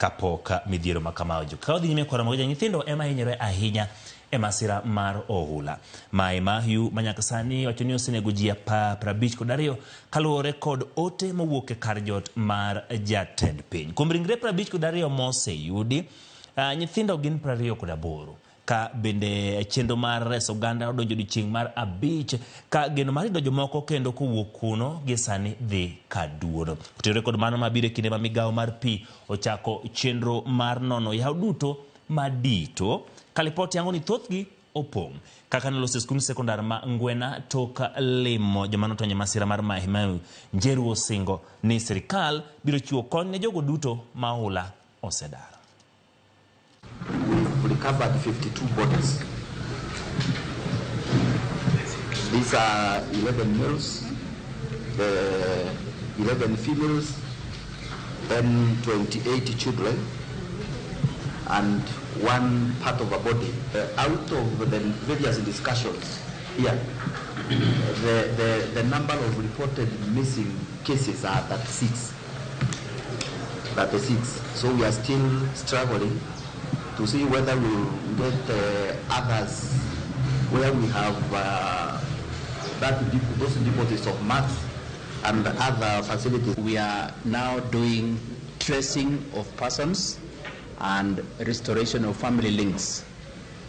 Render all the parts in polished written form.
kapoka midhiero makamaojo. Kaodhi nyime kwa Ramogi nyithindo ema Ohinyore ahinya e masira mar oula. Mai Mahiu manyakasani wachoni osenego ji 52 kaluwore kod ote mowuok e kar jot mar jatend piny. Kuom ringre 52 moseyudi, nyithindo gin 28 ka bende chenro mar reso oganda odonjo odiochieng' mar 5 ka geno mar yudo jomoko kendo kowuok kuno gi sani dhi kaduono. Kotenore kod mano mabiro e kinde ma migawo mar pi ochako chenro mar nono yawo duto madito, ka lipot yango ni thothgi opong'. Kaka noloso skul sekondar ma Ngwena tok limo joma notonyo masira mar Mai Mahiu, Njeru osingo ni sirikal biro chiwo kony ne jogo duto ma oula osedaro. We've recovered 52 bodies. These are 11 males, 11 females, and 28 children, and one part of a body. Out of the various discussions here, the number of reported missing cases are 36. So we are still struggling to see whether we'll get others where we have those deposits of maths and other facilities. We are now doing tracing of persons and restoration of family links,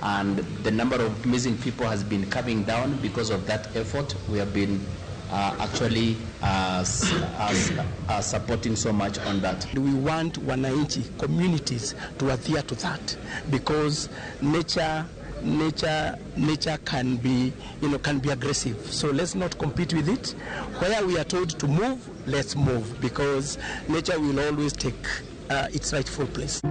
and the number of missing people has been coming down because of that effort. We have been actually supporting so much on that. We want wananchi, communities to adhere to that, because nature can be, can be aggressive. So let's not compete with it. Where we are told to move, let's move, because nature will always take its rightful place.